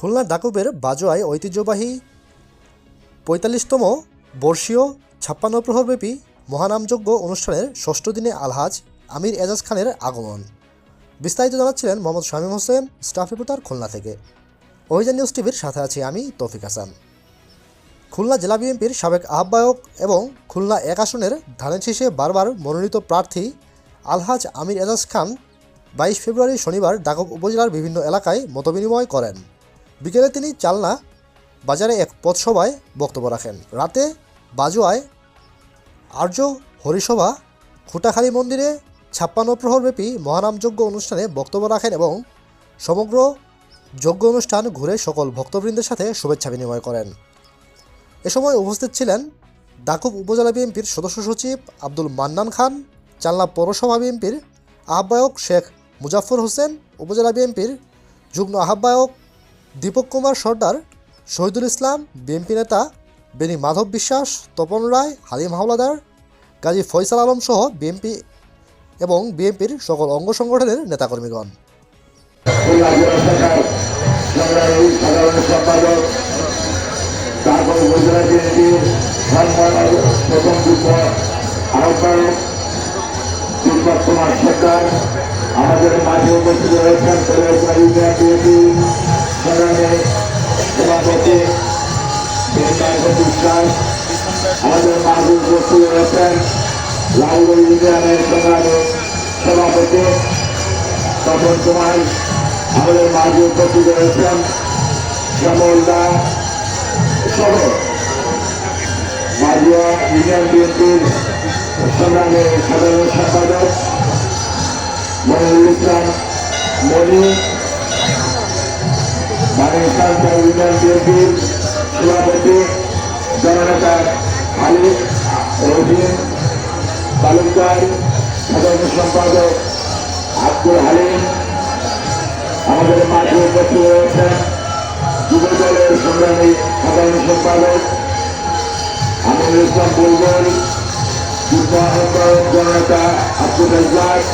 খুলনা ডাকুবের বাজোয়ায় ঐতিহ্যবাহী ৪৫তম বর্ষীয় ৫৬ প্রহরব্যাপী মহানামযজ্ঞ অনুষ্ঠানের ষষ্ঠ দিনে আলহাজ আমির এজাজ খানের আগমন। বিস্তারিত জানাচ্ছিলেন মোহাম্মদ শামীম হোসেন, স্টাফ রিপোর্টার খুলনা থেকে। অভিযান নিউজ টিভির সাথে আছি আমি তৌফিক হাসান। খুলনা জেলা বিএনপির সাবেক আহ্বায়ক এবং খুলনা ১ আসনের ধানের শীষে বারবার মনোনীত প্রার্থী আলহাজ আমির এজাজ খান ২২ ফেব্রুয়ারি শনিবার ডাকুব উপজেলার বিভিন্ন এলাকায় মতবিনিময় করেন। বিকেলে তিনি চালনা বাজারে এক পথসভায় বক্তব্য রাখেন। রাতে বাজোয়ায় আর্য হরিসভা খুঁটাখালী মন্দিরে ৫৬ প্রহরব্যাপী মহানামযজ্ঞ অনুষ্ঠানে বক্তব্য রাখেন এবং সমগ্র যজ্ঞ অনুষ্ঠান ঘুরে সকল ভক্তবৃন্দের সাথে শুভেচ্ছা বিনিময় করেন। এ সময় উপস্থিত ছিলেন ডাকুব উপজেলা বিএনপির সদস্য সচিব আব্দুল মান্নান খান, চালনা পৌরসভা বিএনপির আহ্বায়ক শেখ মুজাফফর হোসেন, উপজেলা বিএনপির যুগ্ম আহ্বায়ক দীপক কুমার সর্দার, শহীদুল ইসলাম, বিএনপি নেতা বেনি মাধব বিশ্বাস, তপন রায়, হালিম হাওলাদার, গাজী ফয়সাল আলম সহ বিএনপি এবং বিএনপির সকল অঙ্গ সংগঠনের নেতাকর্মীগণ। আমাদের মাঝে উপস্থিত রয়েছেন সভাপতি বিশ্বাস, আমাদের মাঝে উপস্থিত রয়েছেন লালগড় ইউনিয়নের সংগ্রামী সভাপতি তপন কুমার, আমাদের মাঝে উপস্থিত রয়েছেন শ্যামলদা সহ মাঝিয়া ইউনিয়ন বিএনপির সংগ্রামী সাধারণ সম্পাদক মনিরুল ইসলাম মনি, মানিকগঞ্জ ইউনিয়ন বিএনপির সভাপতি জননেতা আলিফ রহিম তালুকদার, সাধারণ সম্পাদক আব্দুল হালিম, আমাদের মাঝে উপস্থিত রয়েছেন যুব দলের সংগ্রামী সাধারণ সম্পাদক আমিনুল ইসলাম বুলবুল, যুগ্ম আহ্বায়ক জননেতা আব্দুল রাজ্জাক।